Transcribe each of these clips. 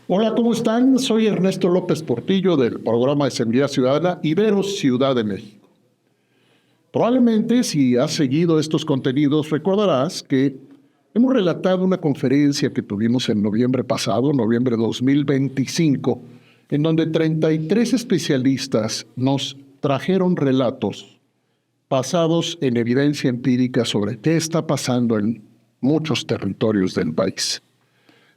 Hola, ¿cómo están? Soy Ernesto López Portillo del programa de Seguridad Ciudadana Ibero Ciudad de México. Probablemente si has seguido estos contenidos recordarás que hemos relatado una conferencia que tuvimos en noviembre pasado, noviembre de 2025, en donde 33 especialistas nos trajeron relatos basados en evidencia empírica sobre qué está pasando en muchos territorios del país.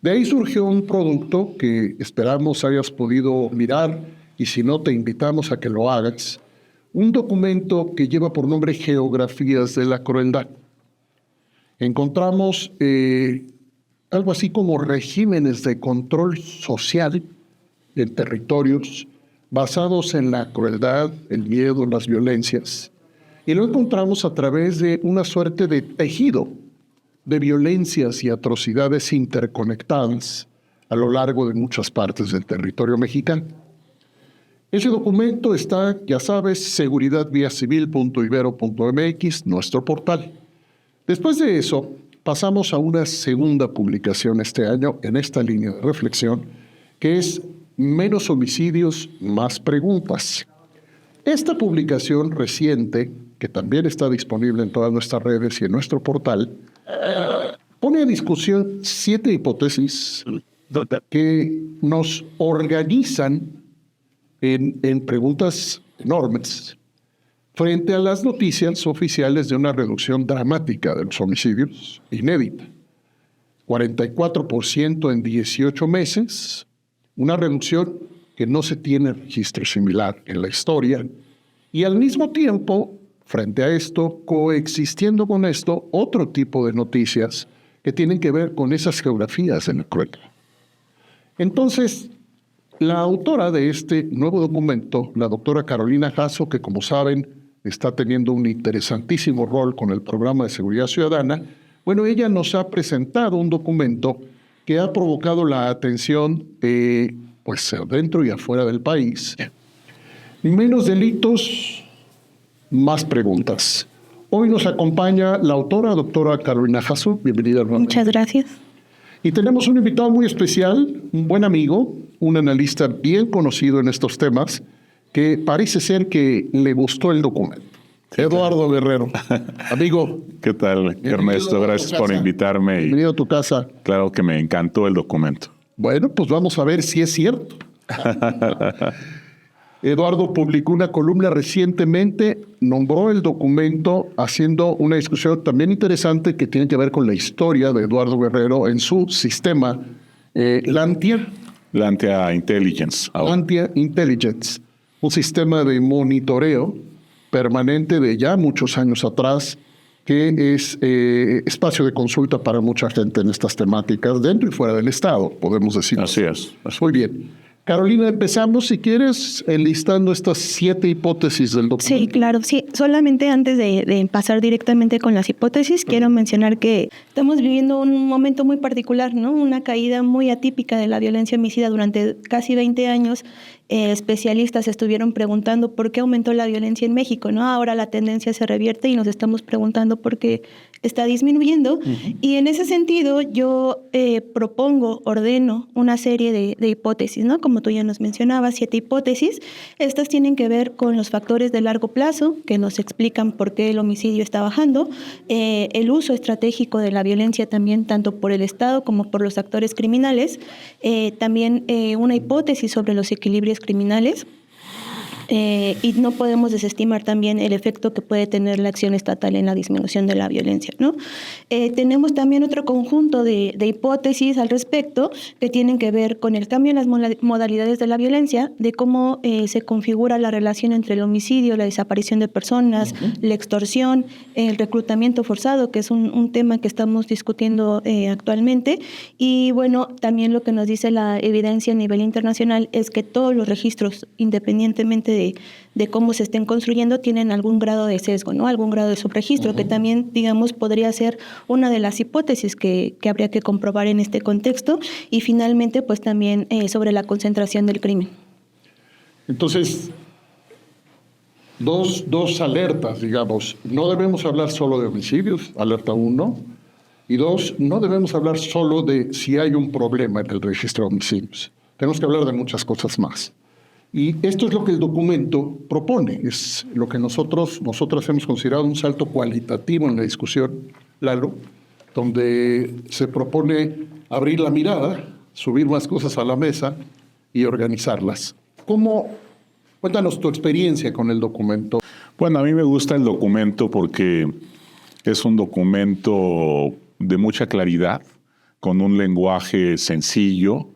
De ahí surgió un producto que esperamos hayas podido mirar y si no te invitamos a que lo hagas, un documento que lleva por nombre Geografías de la Crueldad. Encontramos algo así como regímenes de control social en territorios basados en la crueldad, el miedo, las violencias. Y lo encontramos a través de una suerte de tejido de violencias y atrocidades interconectadas a lo largo de muchas partes del territorio mexicano. Ese documento está, ya sabes, seguridadviacivil.ibero.mx, nuestro portal. Después de eso, pasamos a una segunda publicación este año en esta línea de reflexión, que es Menos homicidios, más preguntas. Esta publicación reciente, que también está disponible en todas nuestras redes y en nuestro portal, pone a discusión 7 hipótesis que nos organizan en preguntas enormes frente a las noticias oficiales de una reducción dramática de los homicidios, inédita. 44% en 18 meses, una reducción que no se tiene registro similar en la historia, y al mismo tiempo, frente a esto, coexistiendo con esto, otro tipo de noticias que tienen que ver con esas geografías en la crueldad. Entonces, la autora de este nuevo documento, la doctora Carolina Jasso, que como saben está teniendo un interesantísimo rol con el programa de Seguridad Ciudadana, bueno, ella nos ha presentado un documento que ha provocado la atención pues dentro y afuera del país. Menos delitos, más preguntas. Hoy nos acompaña la autora, doctora Carolina Jasso. Bienvenida. Muchas gracias. Y tenemos un invitado muy especial, un buen amigo, un analista bien conocido en estos temas, que parece ser que le gustó el documento. Eduardo Guerrero. Amigo. ¿Qué tal, Ernesto? Gracias por invitarme. Bienvenido a tu casa. Claro que me encantó el documento. Bueno, pues vamos a ver si es cierto. Eduardo publicó una columna recientemente, nombró el documento haciendo una discusión también interesante que tiene que ver con la historia de Eduardo Guerrero en su sistema Lantia. Lantia Intelligence. Lantia Intelligence, un sistema de monitoreo permanente de ya muchos años atrás, que es espacio de consulta para mucha gente en estas temáticas, dentro y fuera del Estado, podemos decir. Así es. Muy bien. Carolina, empezamos, si quieres, enlistando estas 7 hipótesis del documento. Sí, claro, sí. Solamente antes de pasar directamente con las hipótesis, quiero mencionar que estamos viviendo un momento muy particular, ¿no? Una caída muy atípica de la violencia homicida durante casi 20 años. Especialistas estuvieron preguntando por qué aumentó la violencia en México, ¿no? Ahora la tendencia se revierte y nos estamos preguntando por qué está disminuyendo. Y en ese sentido yo ordeno una serie de hipótesis, ¿no? Como tú ya nos mencionabas, 7 hipótesis. Estas tienen que ver con los factores de largo plazo que nos explican por qué el homicidio está bajando, el uso estratégico de la violencia también tanto por el Estado como por los actores criminales, también una hipótesis sobre los equilibrios criminales. Y no podemos desestimar también el efecto que puede tener la acción estatal en la disminución de la violencia, ¿no? Tenemos también otro conjunto de hipótesis al respecto que tienen que ver con el cambio en las modalidades de la violencia, de cómo se configura la relación entre el homicidio, la desaparición de personas, la extorsión, el reclutamiento forzado, que es un tema que estamos discutiendo actualmente. Y bueno, también lo que nos dice la evidencia a nivel internacional es que todos los registros, independientemente de cómo se estén construyendo, tienen algún grado de sesgo, ¿no? Algún grado de subregistro, que también, digamos, podría ser una de las hipótesis que habría que comprobar en este contexto. Y finalmente, pues también sobre la concentración del crimen. Entonces, dos alertas, digamos. No debemos hablar solo de homicidios, alerta 1. Y 2, no debemos hablar solo de si hay un problema en el registro de homicidios. tenemos que hablar de muchas cosas más. Y esto es lo que el documento propone, es lo que nosotros hemos considerado un salto cualitativo en la discusión, Lalo, donde se propone abrir la mirada, subir más cosas a la mesa y organizarlas. Cuéntanos tu experiencia con el documento. Bueno, a mí me gusta el documento porque es un documento de mucha claridad, con un lenguaje sencillo.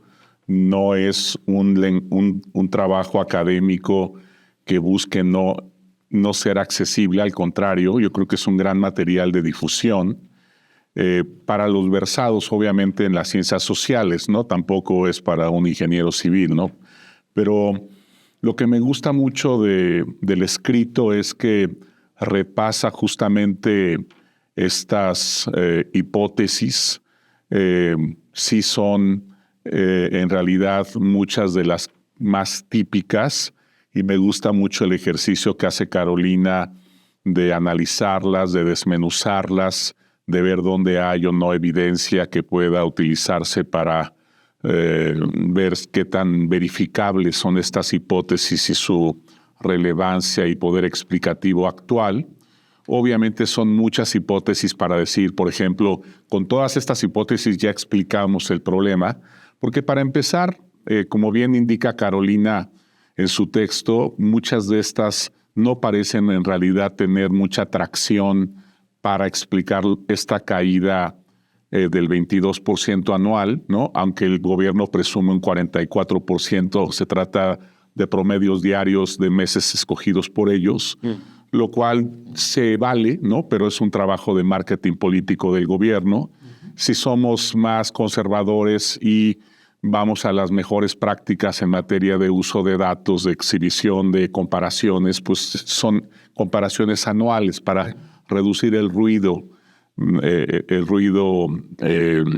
No es un trabajo académico que busque no ser accesible. Al contrario, yo creo que es un gran material de difusión para los versados, obviamente, en las ciencias sociales, ¿no? Tampoco es para un ingeniero civil, ¿no? Pero lo que me gusta mucho del escrito es que repasa justamente estas hipótesis. Sí son en realidad muchas de las más típicas, y me gusta mucho el ejercicio que hace Carolina de analizarlas, de desmenuzarlas, de ver dónde hay o no evidencia que pueda utilizarse para ver qué tan verificables son estas hipótesis y su relevancia y poder explicativo actual. Obviamente son muchas hipótesis para decir, por ejemplo, con todas estas hipótesis ya explicamos el problema, porque para empezar, como bien indica Carolina en su texto, muchas de estas no parecen en realidad tener mucha tracción para explicar esta caída del 22% anual, ¿no? Aunque el gobierno presume un 44%, se trata de promedios diarios de meses escogidos por ellos, lo cual se vale, ¿no? Pero es un trabajo de marketing político del gobierno. Si somos más conservadores y vamos a las mejores prácticas en materia de uso de datos, de exhibición, de comparaciones, pues son comparaciones anuales para reducir el ruido,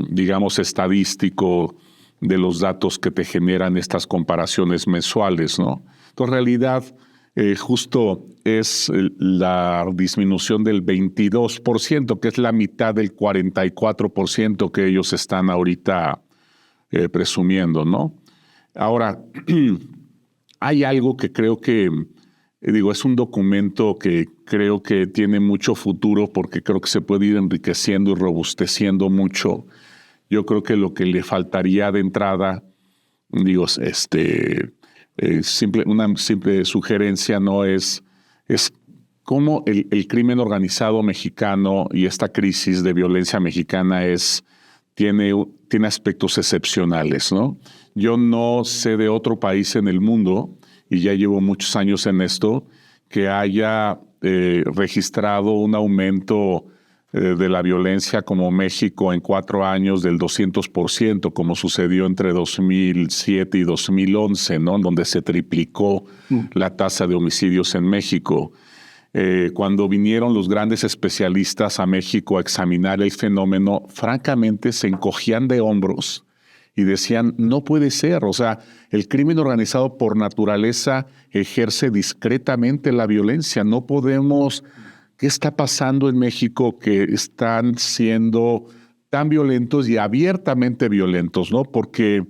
digamos, estadístico de los datos que te generan estas comparaciones mensuales, ¿no? Entonces, en realidad, justo es la disminución del 22%, que es la mitad del 44% que ellos están ahorita presumiendo, ¿no? Ahora, hay algo que creo que, es un documento que creo que tiene mucho futuro porque creo que se puede ir enriqueciendo y robusteciendo mucho. Yo creo que lo que le faltaría de entrada, una simple sugerencia, ¿no? Es cómo el crimen organizado mexicano y esta crisis de violencia mexicana tiene aspectos excepcionales, ¿no? Yo no sé de otro país en el mundo, y ya llevo muchos años en esto, que haya registrado un aumento de la violencia como México en 4 años del 200%, como sucedió entre 2007 y 2011, ¿no? Donde se triplicó la tasa de homicidios en México. Cuando vinieron los grandes especialistas a México a examinar el fenómeno, francamente se encogían de hombros y decían, no puede ser, o sea, el crimen organizado por naturaleza ejerce discretamente la violencia, no podemos... ¿Qué está pasando en México que están siendo tan violentos y abiertamente violentos, ¿no? Porque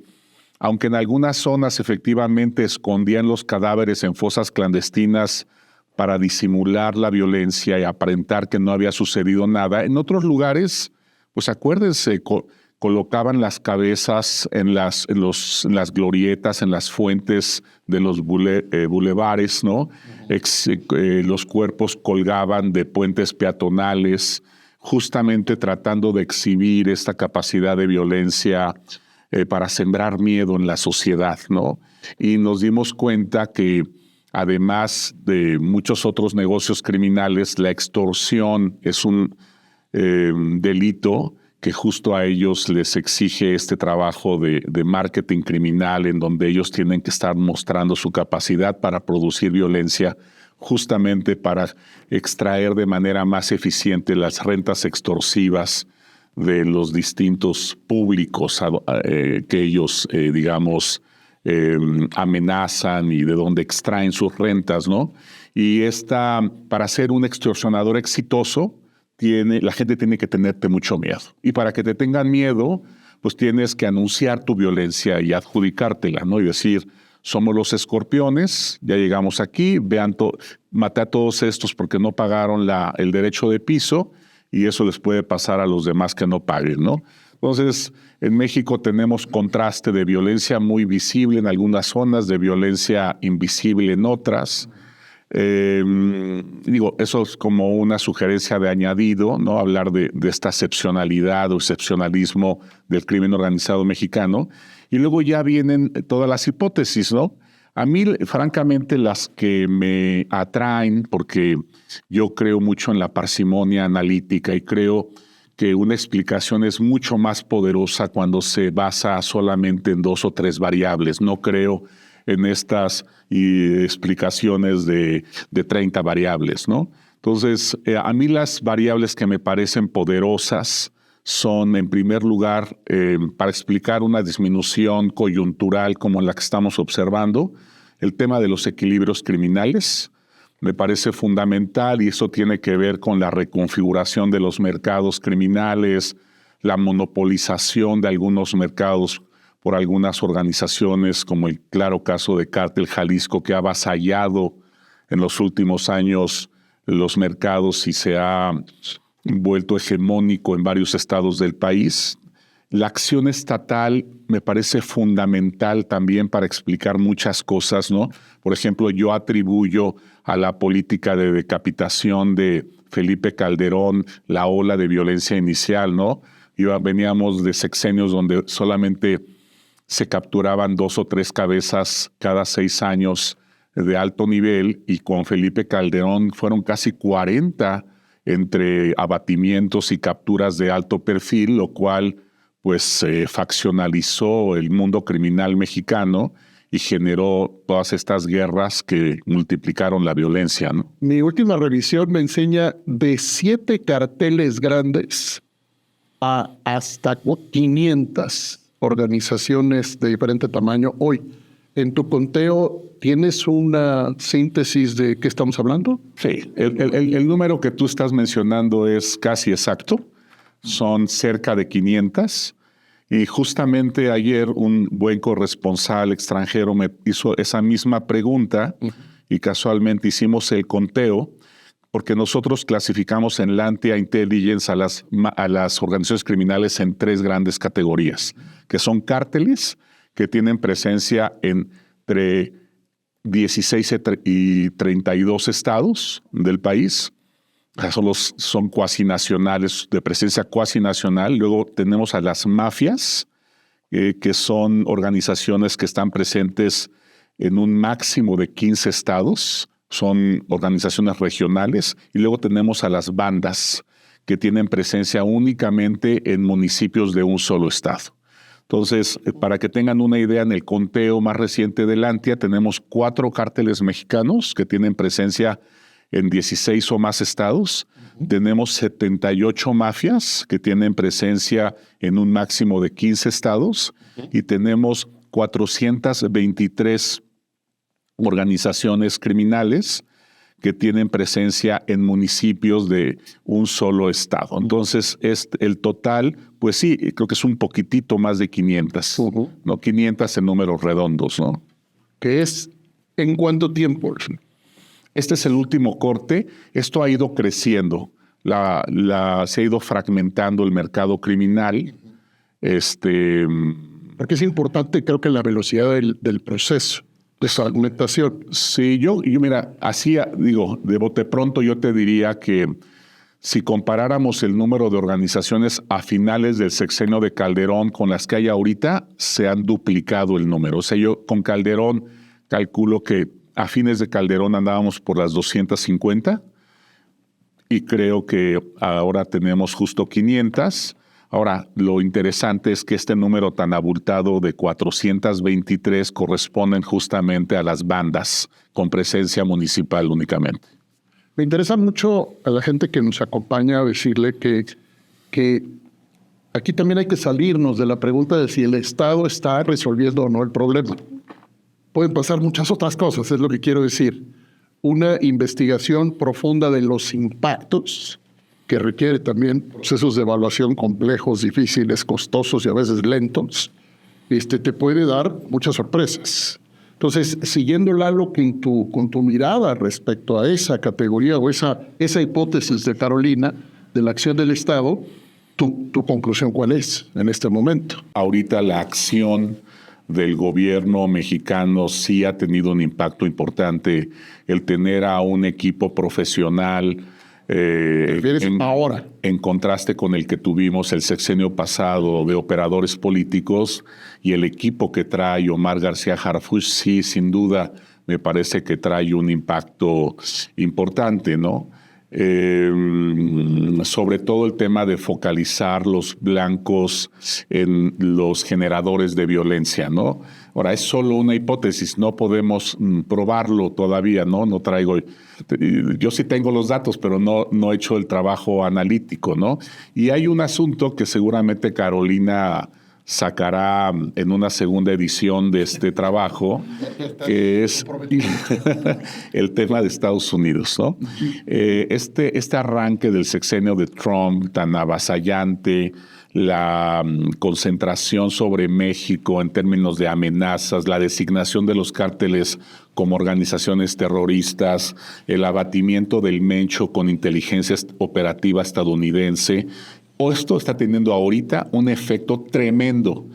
aunque en algunas zonas efectivamente escondían los cadáveres en fosas clandestinas para disimular la violencia y aparentar que no había sucedido nada, en otros lugares, pues acuérdense, colocaban las cabezas en las glorietas, en las fuentes de los bulevares, ¿no? Los cuerpos colgaban de puentes peatonales, justamente tratando de exhibir esta capacidad de violencia para sembrar miedo en la sociedad, ¿no? Y nos dimos cuenta que además de muchos otros negocios criminales, la extorsión es un delito que justo a ellos les exige este trabajo de marketing criminal, en donde ellos tienen que estar mostrando su capacidad para producir violencia, justamente para extraer de manera más eficiente las rentas extorsivas de los distintos públicos que ellos, amenazan y de donde extraen sus rentas, ¿no? Y para ser un extorsionador exitoso, la gente tiene que tenerte mucho miedo. Y para que te tengan miedo, pues tienes que anunciar tu violencia y adjudicártela, ¿no? Y decir, somos los escorpiones, ya llegamos aquí, maté a todos estos porque no pagaron el derecho de piso y eso les puede pasar a los demás que no paguen, ¿no? Entonces, en México tenemos contraste de violencia muy visible en algunas zonas, de violencia invisible en otras. Eso es como una sugerencia de añadido, ¿no? Hablar de esta excepcionalidad o excepcionalismo del crimen organizado mexicano. Y luego ya vienen todas las hipótesis, ¿no? A mí, francamente, las que me atraen, porque yo creo mucho en la parsimonia analítica y creo que una explicación es mucho más poderosa cuando se basa solamente en 2 o 3 variables. No creo en estas explicaciones de 30 variables, ¿no? Entonces, a mí las variables que me parecen poderosas son, en primer lugar, para explicar una disminución coyuntural como la que estamos observando, el tema de los equilibrios criminales. Me parece fundamental y eso tiene que ver con la reconfiguración de los mercados criminales, la monopolización de algunos mercados por algunas organizaciones, como el claro caso de Cártel Jalisco, que ha avasallado en los últimos años los mercados y se ha vuelto hegemónico en varios estados del país. La acción estatal me parece fundamental también para explicar muchas cosas, ¿no? Por ejemplo, yo atribuyo a la política de decapitación de Felipe Calderón la ola de violencia inicial, ¿no? Veníamos de sexenios donde solamente se capturaban 2 o 3 cabezas cada 6 años de alto nivel y con Felipe Calderón fueron casi 40 entre abatimientos y capturas de alto perfil, lo cual pues faccionalizó el mundo criminal mexicano y generó todas estas guerras que multiplicaron la violencia, ¿no? Mi última revisión me enseña de 7 carteles grandes a hasta 500 organizaciones de diferente tamaño hoy. En tu conteo, ¿tienes una síntesis de qué estamos hablando? Sí, el número que tú estás mencionando es casi exacto. Son cerca de 500. Y justamente ayer un buen corresponsal extranjero me hizo esa misma pregunta y casualmente hicimos el conteo porque nosotros clasificamos en Lantia Intelligence a las organizaciones criminales en 3 grandes categorías, que son cárteles que tienen presencia entre 16 y 32 estados del país. Son cuasi nacionales, de presencia cuasi nacional. Luego tenemos a las mafias, que son organizaciones que están presentes en un máximo de 15 estados. Son organizaciones regionales. Y luego tenemos a las bandas, que tienen presencia únicamente en municipios de un solo estado. Entonces, para que tengan una idea, en el conteo más reciente de Lantia tenemos 4 cárteles mexicanos que tienen presencia en 16 o más estados. Tenemos 78 mafias que tienen presencia en un máximo de 15 estados y tenemos 423 organizaciones criminales que tienen presencia en municipios de un solo estado. Entonces, el total, pues sí, creo que es un poquitito más de 500, ¿no? 500 en números redondos, ¿no? ¿Qué es en cuánto tiempo? Este es el último corte. Esto ha ido creciendo. Se ha ido fragmentando el mercado criminal. Porque es importante, creo que la velocidad del proceso de fragmentación. Sí, yo mira, de bote pronto yo te diría que si comparáramos el número de organizaciones a finales del sexenio de Calderón con las que hay ahorita, se han duplicado el número. O sea, yo con Calderón calculo que a fines de Calderón andábamos por las 250 y creo que ahora tenemos justo 500. Ahora, lo interesante es que este número tan abultado de 423 corresponden justamente a las bandas con presencia municipal únicamente. Me interesa mucho a la gente que nos acompaña decirle que aquí también hay que salirnos de la pregunta de si el Estado está resolviendo o no el problema. Pueden pasar muchas otras cosas, es lo que quiero decir. Una investigación profunda de los impactos que requiere también procesos de evaluación complejos, difíciles, costosos y a veces lentos, te puede dar muchas sorpresas. Entonces, siguiendo, Lalo, con tu mirada respecto a esa categoría o esa hipótesis de Carolina, de la acción del Estado, ¿tu conclusión cuál es en este momento? Ahorita la acción del gobierno mexicano sí ha tenido un impacto importante, el tener a un equipo profesional ahora, en contraste con el que tuvimos el sexenio pasado de operadores políticos, y el equipo que trae Omar García Harfuch, sí, sin duda, me parece que trae un impacto importante, ¿no? Sobre todo el tema de focalizar los blancos en los generadores de violencia, ¿no? Ahora, es solo una hipótesis, no podemos probarlo todavía, ¿no? No traigo, yo sí tengo los datos, pero no he hecho el trabajo analítico, ¿no? Y hay un asunto que seguramente Carolina sacará en una segunda edición de este trabajo, que es el tema de Estados Unidos, ¿no? Este arranque del sexenio de Trump tan avasallante, la concentración sobre México en términos de amenazas, la designación de los cárteles como organizaciones terroristas, el abatimiento del Mencho con inteligencia operativa estadounidense. Esto está teniendo ahorita un efecto tremendo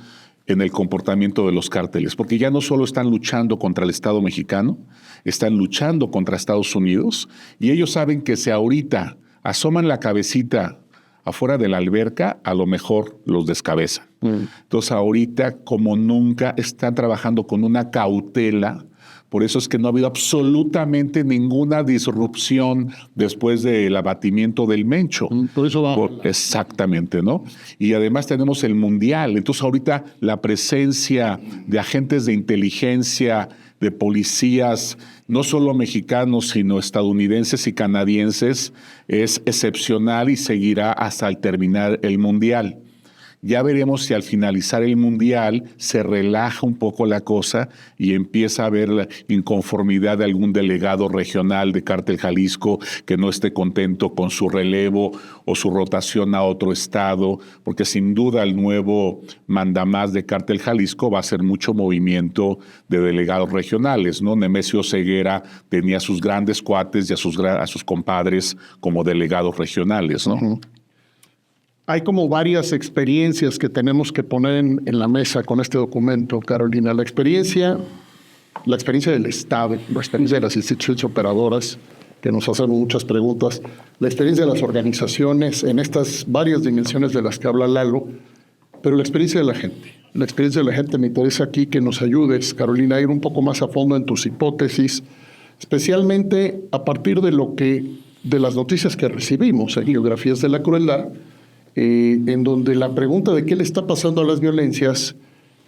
en el comportamiento de los cárteles, porque ya no solo están luchando contra el Estado mexicano, están luchando contra Estados Unidos, y ellos saben que si ahorita asoman la cabecita afuera de la alberca, a lo mejor los descabezan. Entonces ahorita, como nunca, están trabajando con una cautela. Por eso es que no ha habido absolutamente ninguna disrupción después del abatimiento del Mencho. Por eso va. Exactamente, ¿no? Y además tenemos el Mundial. Entonces ahorita la presencia de agentes de inteligencia, de policías, no solo mexicanos, sino estadounidenses y canadienses, es excepcional y seguirá hasta el terminar el Mundial. Ya veremos si al finalizar el Mundial se relaja un poco la cosa y empieza a haber la inconformidad de algún delegado regional de Cártel Jalisco que no esté contento con su relevo o su rotación a otro estado, porque sin duda el nuevo mandamás de Cártel Jalisco va a hacer mucho movimiento de delegados regionales, ¿no? Nemesio Ceguera tenía a sus grandes cuates y a sus compadres como delegados regionales, ¿no? Uh-huh. Hay como varias experiencias que tenemos que poner en la mesa con este documento, Carolina. La experiencia del Estado, la experiencia de las instituciones operadoras, que nos hacen muchas preguntas, la experiencia de las organizaciones en estas varias dimensiones de las que habla Lalo, pero la experiencia de la gente. La experiencia de la gente, me interesa aquí que nos ayudes, Carolina, a ir un poco más a fondo en tus hipótesis, especialmente a partir de las noticias que recibimos en Geografías de la Crueldad, en donde la pregunta de qué le está pasando a las violencias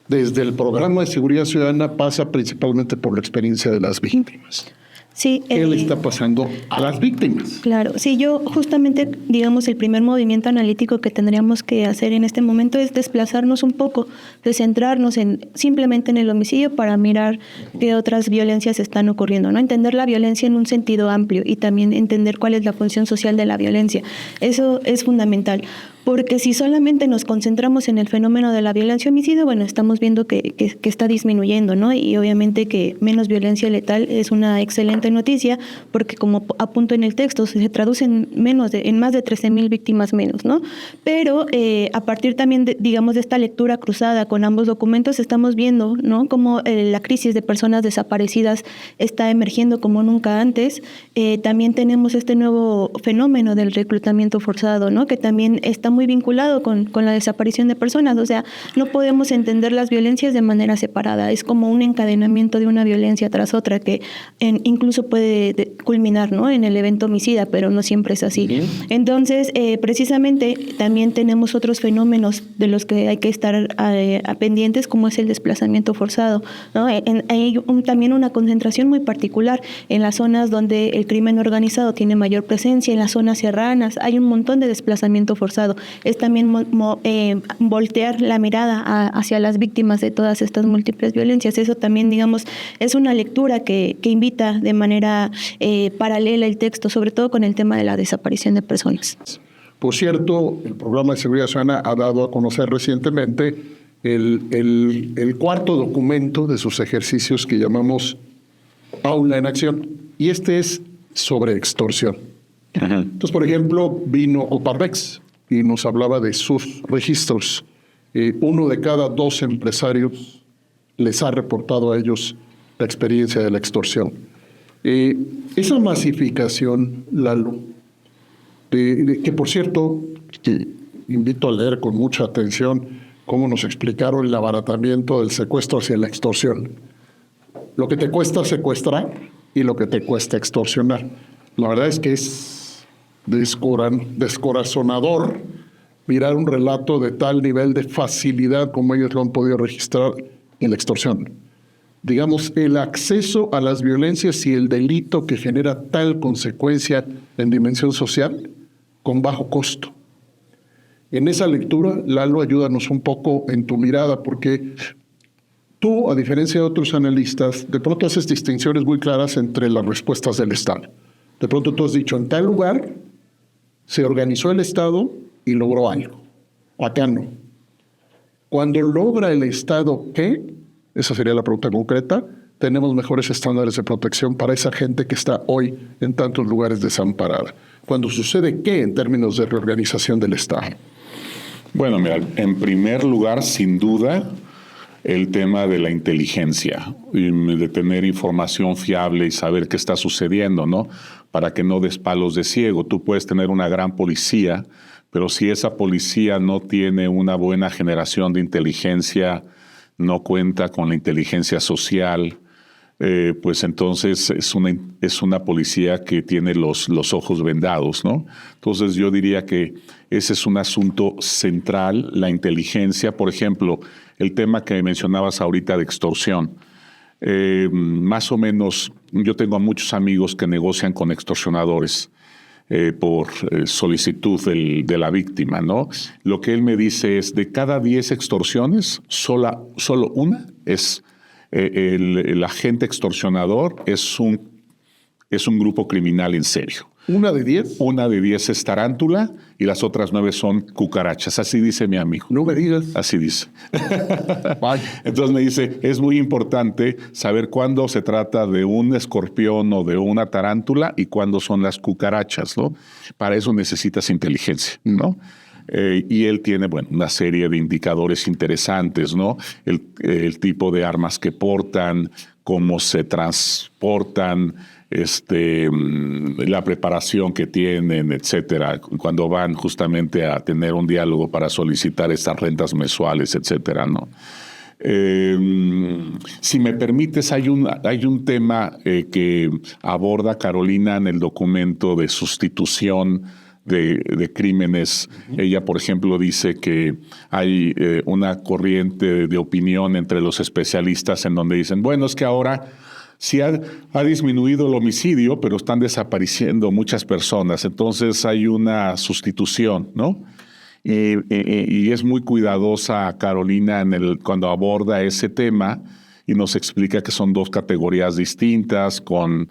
desde el programa de seguridad ciudadana pasa principalmente por la experiencia de las víctimas. Sí, ¿Qué le está pasando a las víctimas? Claro, sí, yo justamente, digamos, el primer movimiento analítico que tendríamos que hacer en este momento es desplazarnos un poco, de centrarnos simplemente en el homicidio para mirar qué otras violencias están ocurriendo, ¿no? Entender la violencia en un sentido amplio y también entender cuál es la función social de la violencia. Eso es fundamental. Porque si solamente nos concentramos en el fenómeno de la violencia homicida, bueno, estamos viendo que está disminuyendo, ¿no? Y obviamente que menos violencia letal es una excelente noticia, porque como apunto en el texto, se traduce en más de 13,000 víctimas menos, ¿no? Pero a partir también, digamos, de esta lectura cruzada con ambos documentos, estamos viendo, ¿no?, cómo la crisis de personas desaparecidas está emergiendo como nunca antes. También tenemos este nuevo fenómeno del reclutamiento forzado, ¿no?, que también está muy vinculado con la desaparición de personas. O sea, no podemos entender las violencias de manera separada. Es como un encadenamiento de una violencia tras otra que incluso puede culminar, ¿no?, en el evento homicida, pero no siempre es así. Entonces, precisamente también tenemos otros fenómenos de los que hay que estar pendientes, como es el desplazamiento forzado, ¿no? Hay también una concentración muy particular en las zonas donde el crimen organizado tiene mayor presencia, en las zonas serranas. Hay un montón de desplazamiento forzado. Es también voltear la mirada hacia las víctimas de todas estas múltiples violencias. Eso también, digamos, es una lectura que invita de manera paralela el texto, sobre todo con el tema de la desaparición de personas. Por cierto, el Programa de Seguridad Ciudadana ha dado a conocer recientemente el cuarto documento de sus ejercicios que llamamos Aula en Acción, y este es sobre extorsión. Ajá. Entonces, por ejemplo, vino Oparmex y nos hablaba de sus registros. 1 de cada 2 empresarios les ha reportado a ellos la experiencia de la extorsión. Esa masificación, Lalo, que por cierto, que invito a leer con mucha atención cómo nos explicaron el abaratamiento del secuestro hacia la extorsión. Lo que te cuesta secuestrar y lo que te cuesta extorsionar. La verdad es que es descorazonador mirar un relato de tal nivel de facilidad como ellos lo han podido registrar en la extorsión. Digamos, el acceso a las violencias y el delito que genera tal consecuencia en dimensión social con bajo costo. En esa lectura, Lalo, ayúdanos un poco en tu mirada, porque tú, a diferencia de otros analistas, de pronto haces distinciones muy claras entre las respuestas del Estado. De pronto tú has dicho, en tal lugar se organizó el Estado y logró algo. Acá no. Cuando logra el Estado, ¿qué? Esa sería la pregunta concreta. Tenemos mejores estándares de protección para esa gente que está hoy en tantos lugares desamparada. Cuando sucede, ¿qué en términos de reorganización del Estado? Bueno, mira, en primer lugar, sin duda, el tema de la inteligencia, y de tener información fiable y saber qué está sucediendo, ¿no? Para que no des palos de ciego. Tú puedes tener una gran policía, pero si esa policía no tiene una buena generación de inteligencia, no cuenta con la inteligencia social, pues entonces es una policía que tiene los ojos vendados, ¿no? Entonces yo diría que ese es un asunto central, la inteligencia. Por ejemplo, el tema que mencionabas ahorita de extorsión. Más o menos, yo tengo a muchos amigos que negocian con extorsionadores por solicitud de la víctima, ¿no? Lo que él me dice es, de cada 10 extorsiones, solo una es el agente extorsionador es un grupo criminal en serio. ¿1 de 10? Una de 10 es tarántula y las otras 9 son cucarachas. Así dice mi amigo. No me digas. Así dice. Vaya. Entonces me dice, es muy importante saber cuándo se trata de un escorpión o de una tarántula y cuándo son las cucarachas, ¿no? Para eso necesitas inteligencia, ¿no? Y él tiene, bueno, una serie de indicadores interesantes, ¿no? El tipo de armas que portan, cómo se transportan, la preparación que tienen, etcétera, cuando van justamente a tener un diálogo para solicitar estas rentas mensuales, etcétera, ¿no? Si me permites, hay un tema que aborda Carolina en el documento de sustitución de crímenes. Ella, por ejemplo, dice que hay una corriente de opinión entre los especialistas en donde dicen, bueno, es que ahora sí ha disminuido el homicidio, pero están desapareciendo muchas personas. Entonces hay una sustitución, ¿no? Y es muy cuidadosa Carolina cuando aborda ese tema y nos explica que son 2 categorías distintas, con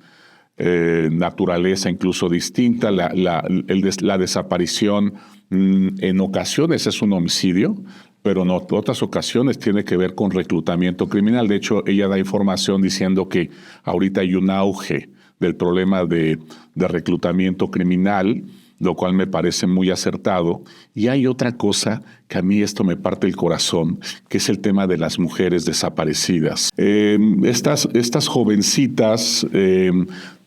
naturaleza incluso distinta. La desaparición en ocasiones es un homicidio, pero en otras ocasiones tiene que ver con reclutamiento criminal. De hecho, ella da información diciendo que ahorita hay un auge del problema de reclutamiento criminal, lo cual me parece muy acertado. Y hay otra cosa que a mí esto me parte el corazón, que es el tema de las mujeres desaparecidas. Estas jovencitas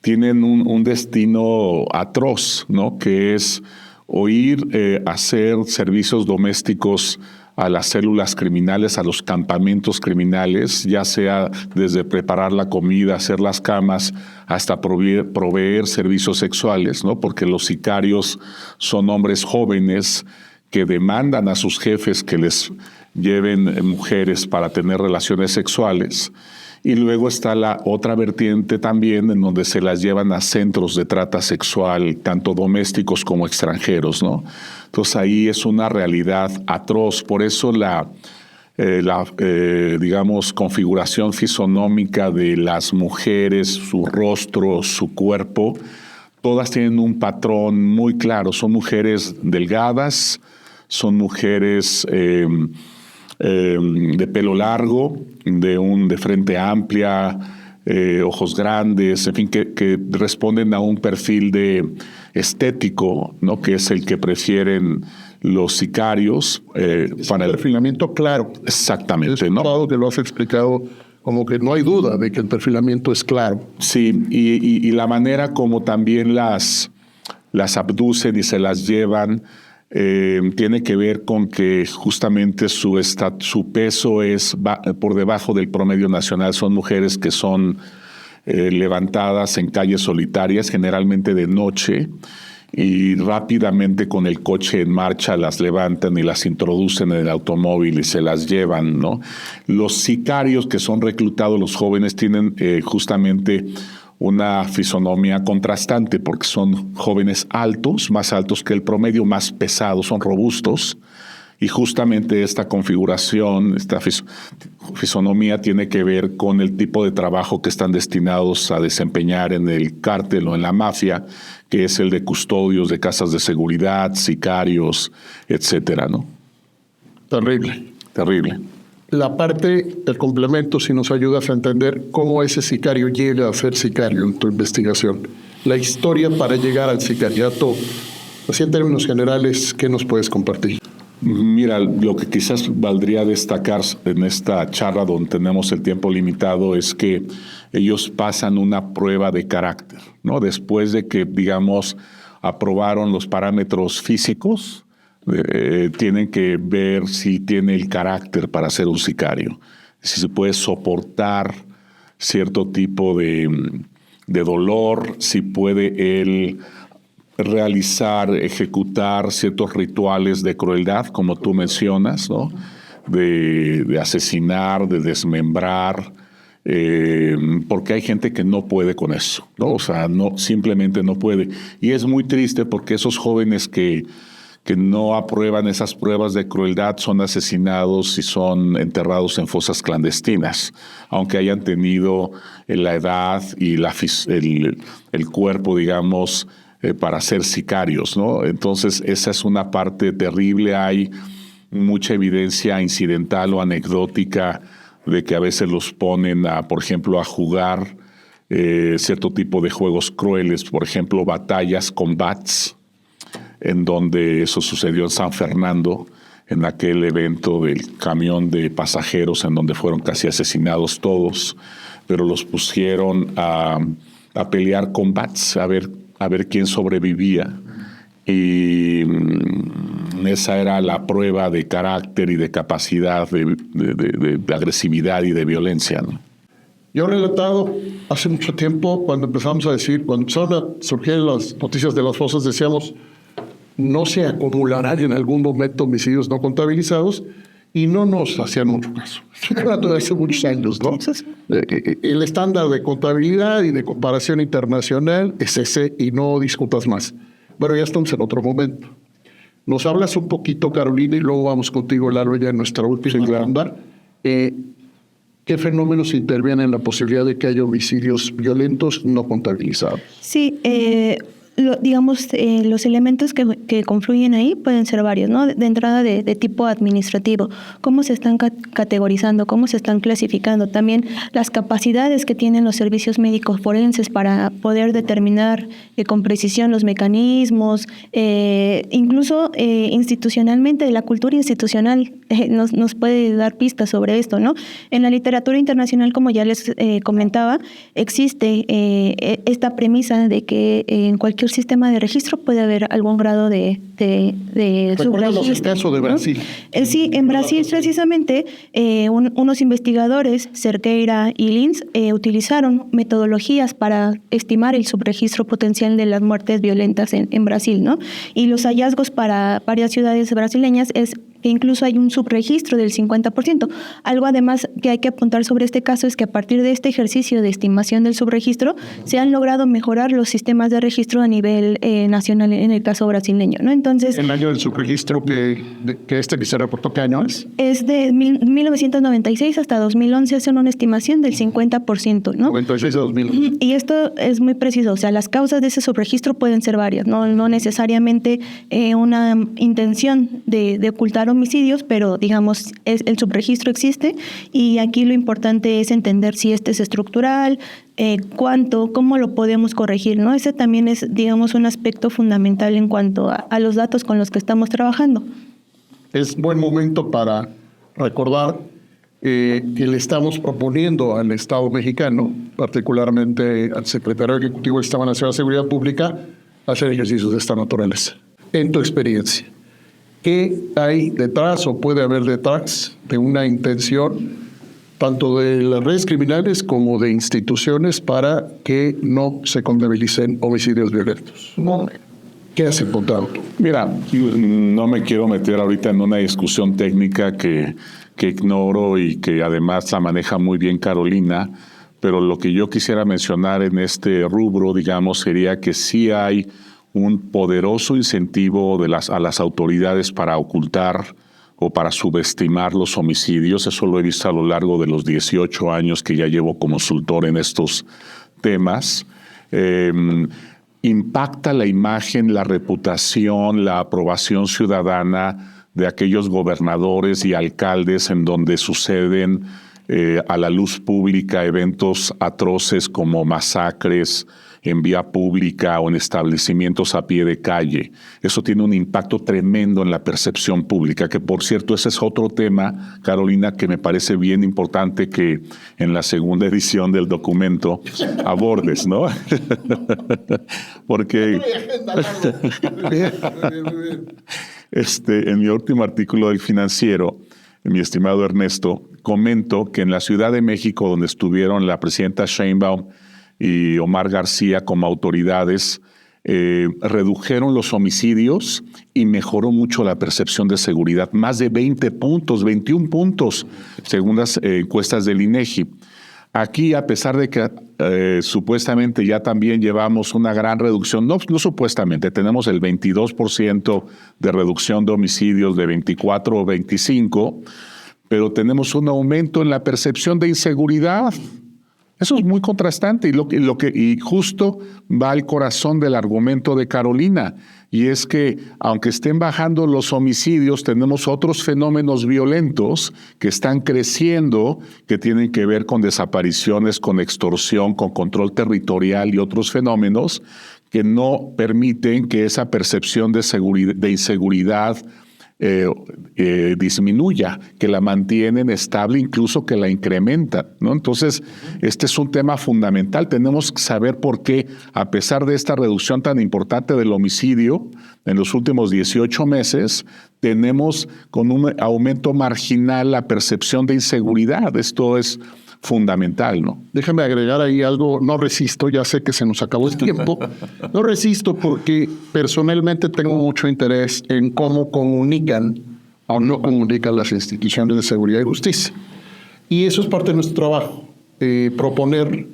tienen un destino atroz, ¿no? Que es o ir a hacer servicios domésticos a las células criminales, a los campamentos criminales, ya sea desde preparar la comida, hacer las camas, hasta proveer servicios sexuales, ¿no? Porque los sicarios son hombres jóvenes que demandan a sus jefes que les lleven mujeres para tener relaciones sexuales. Y luego está la otra vertiente también, en donde se las llevan a centros de trata sexual, tanto domésticos como extranjeros, ¿no? Entonces ahí es una realidad atroz. Por eso digamos, configuración fisonómica de las mujeres, su rostro, su cuerpo, todas tienen un patrón muy claro. Son mujeres delgadas, son mujeres de pelo largo, de frente amplia, ojos grandes, en fin, que responden a un perfil de estético, ¿no? Que es el que prefieren los sicarios. Para el perfilamiento claro. Exactamente, ¿no? Todo que lo has explicado, como que no hay duda de que el perfilamiento es claro. Sí, y la manera como también las abducen y se las llevan tiene que ver con que justamente su peso es por debajo del promedio nacional. Son mujeres que son levantadas en calles solitarias, generalmente de noche, y rápidamente con el coche en marcha las levantan y las introducen en el automóvil y se las llevan, ¿no? Los sicarios que son reclutados, los jóvenes, tienen justamente una fisonomía contrastante porque son jóvenes altos, más altos que el promedio, más pesados, son robustos, y justamente esta configuración, esta fisonomía tiene que ver con el tipo de trabajo que están destinados a desempeñar en el cártel o en la mafia, que es el de custodios de casas de seguridad, sicarios, etcétera, ¿no? Terrible. Terrible. La parte del complemento, si nos ayudas a entender cómo ese sicario llega a ser sicario en tu investigación. La historia para llegar al sicariato, así en términos generales, ¿qué nos puedes compartir? Mira, lo que quizás valdría destacar en esta charla donde tenemos el tiempo limitado es que ellos pasan una prueba de carácter, ¿no? Después de que, digamos, aprobaron los parámetros físicos, tienen que ver si tiene el carácter para ser un sicario, si se puede soportar cierto tipo de dolor, si puede él ejecutar ciertos rituales de crueldad, como tú mencionas, ¿no? De asesinar, de desmembrar, porque hay gente que no puede con eso, ¿no? O sea, simplemente no puede. Y es muy triste porque esos jóvenes que no aprueban esas pruebas de crueldad son asesinados y son enterrados en fosas clandestinas, aunque hayan tenido la edad y el cuerpo, digamos, para ser sicarios, ¿no? Entonces, esa es una parte terrible. Hay mucha evidencia incidental o anecdótica de que a veces los ponen, por ejemplo, a jugar cierto tipo de juegos crueles, por ejemplo, batallas con bats, en donde eso sucedió en San Fernando, en aquel evento del camión de pasajeros en donde fueron casi asesinados todos, pero los pusieron a pelear con bats, a ver quién sobrevivía. Y esa era la prueba de carácter y de capacidad de agresividad y de violencia, ¿no? Yo he relatado hace mucho tiempo, cuando empezamos a decir, cuando empezaron a surgir las noticias de las fosas, decíamos, no se acumularán en algún momento homicidios no contabilizados, y no nos hacían mucho caso. Hace muchos años, ¿no? El estándar de contabilidad y de comparación internacional es ese, y no discutas más. Bueno, ya estamos en otro momento. Nos hablas un poquito, Carolina, y luego vamos contigo, Lalo, ya en nuestra última ronda. ¿Qué fenómenos intervienen en la posibilidad de que haya homicidios violentos no contabilizados? Sí, los elementos que confluyen ahí pueden ser varios, ¿no? De entrada de tipo administrativo, cómo se están categorizando, cómo se están clasificando, también las capacidades que tienen los servicios médicos forenses para poder determinar con precisión los mecanismos, incluso institucionalmente, la cultura institucional nos puede dar pistas sobre esto, ¿no? En la literatura internacional, como ya les comentaba, existe esta premisa de que en cualquier sistema de registro puede haber algún grado de subregistro. El caso de Brasil. ¿No? Sí, en Brasil precisamente unos investigadores, Cerqueira y Lins, utilizaron metodologías para estimar el subregistro potencial de las muertes violentas en Brasil, ¿no? Y los hallazgos para varias ciudades brasileñas es que incluso hay un subregistro del 50%. Algo además que hay que apuntar sobre este caso es que a partir de este ejercicio de estimación del subregistro se han logrado mejorar los sistemas de registro a nivel nacional en el caso brasileño, ¿no? Entonces, ¿el año del subregistro que se reportó qué año es? Es de 1996 hasta 2011, hacen una estimación del 50%, ¿no? 96 a 2011. Y esto es muy preciso, o sea, las causas de ese subregistro pueden ser varias, no necesariamente una intención de ocultar homicidios, pero digamos, el subregistro existe y aquí lo importante es entender si este es estructural, cómo lo podemos corregir, ¿no? Ese también es, digamos, un aspecto fundamental en cuanto a los datos con los que estamos trabajando. Es buen momento para recordar que le estamos proponiendo al Estado mexicano, particularmente al Secretario Ejecutivo del Estado Nacional de Seguridad Pública, hacer ejercicios de esta naturaleza. En tu experiencia, ¿qué hay detrás o puede haber detrás de una intención tanto de las redes criminales como de instituciones para que no se contabilicen homicidios violentos? ¿Qué has encontrado tú? Mira, no me quiero meter ahorita en una discusión técnica que ignoro y que además la maneja muy bien Carolina, pero lo que yo quisiera mencionar en este rubro, digamos, sería que sí hay un poderoso incentivo a las autoridades para ocultar o para subestimar los homicidios. Eso lo he visto a lo largo de los 18 años que ya llevo como consultor en estos temas. Impacta la imagen, la reputación, la aprobación ciudadana de aquellos gobernadores y alcaldes en donde suceden a la luz pública eventos atroces como masacres en vía pública o en establecimientos a pie de calle. Eso tiene un impacto tremendo en la percepción pública, que por cierto ese es otro tema, Carolina, que me parece bien importante que en la segunda edición del documento abordes, ¿no? Porque en mi último artículo del Financiero, mi estimado Ernesto, comento que en la Ciudad de México, donde estuvieron la presidenta Sheinbaum y Omar García como autoridades, redujeron los homicidios y mejoró mucho la percepción de seguridad. Más de 20 puntos, 21 puntos, según las encuestas del INEGI. Aquí, a pesar de que supuestamente ya también llevamos una gran reducción, no supuestamente, tenemos el 22% de reducción de homicidios de 24 o 25, pero tenemos un aumento en la percepción de inseguridad. Eso es muy contrastante y justo va al corazón del argumento de Carolina, y es que aunque estén bajando los homicidios, tenemos otros fenómenos violentos que están creciendo, que tienen que ver con desapariciones, con extorsión, con control territorial y otros fenómenos que no permiten que esa percepción de inseguridad disminuya, que la mantienen estable, incluso que la incrementa, ¿no? Entonces, este es un tema fundamental. Tenemos que saber por qué, a pesar de esta reducción tan importante del homicidio en los últimos 18 meses, tenemos con un aumento marginal la percepción de inseguridad. Esto es fundamental, ¿no? Déjame agregar ahí algo, no resisto, ya sé que se nos acabó el tiempo, no resisto porque personalmente tengo mucho interés en cómo comunican o no comunican las instituciones de seguridad y justicia. Y eso es parte de nuestro trabajo, proponer,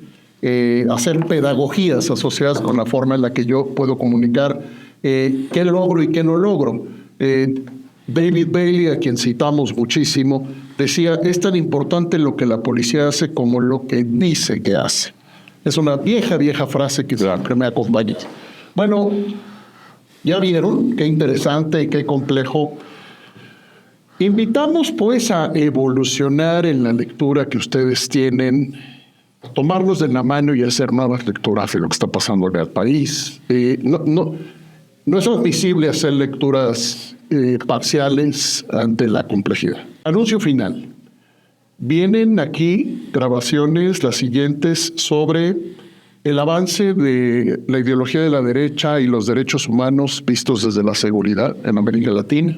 hacer pedagogías asociadas con la forma en la que yo puedo comunicar qué logro y qué no logro. David Bailey, a quien citamos muchísimo, decía, es tan importante lo que la policía hace como lo que dice que hace. Es una vieja frase que siempre me acompaña. Bueno, ya vieron qué interesante y qué complejo. Invitamos pues a evolucionar en la lectura que ustedes tienen, tomarnos de la mano y hacer nuevas lecturas de lo que está pasando en el país. No es admisible hacer lecturas parciales ante la complejidad. Anuncio final. Vienen aquí grabaciones, las siguientes, sobre el avance de la ideología de la derecha y los derechos humanos vistos desde la seguridad en América Latina.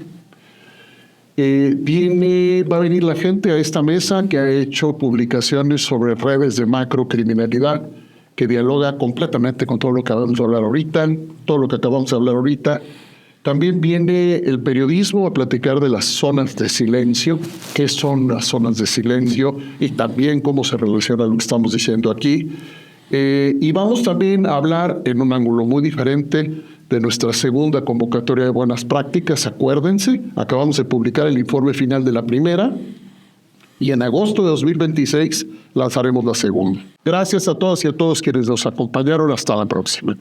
Va a venir la gente a esta mesa que ha hecho publicaciones sobre redes de macrocriminalidad, que dialoga completamente con todo lo que acabamos de hablar ahorita, También viene el periodismo a platicar de las zonas de silencio, qué son las zonas de silencio y también cómo se relaciona lo que estamos diciendo aquí. Y vamos también a hablar en un ángulo muy diferente de nuestra segunda convocatoria de buenas prácticas. Acuérdense, acabamos de publicar el informe final de la primera y en agosto de 2026 lanzaremos la segunda. Gracias a todas y a todos quienes nos acompañaron. Hasta la próxima.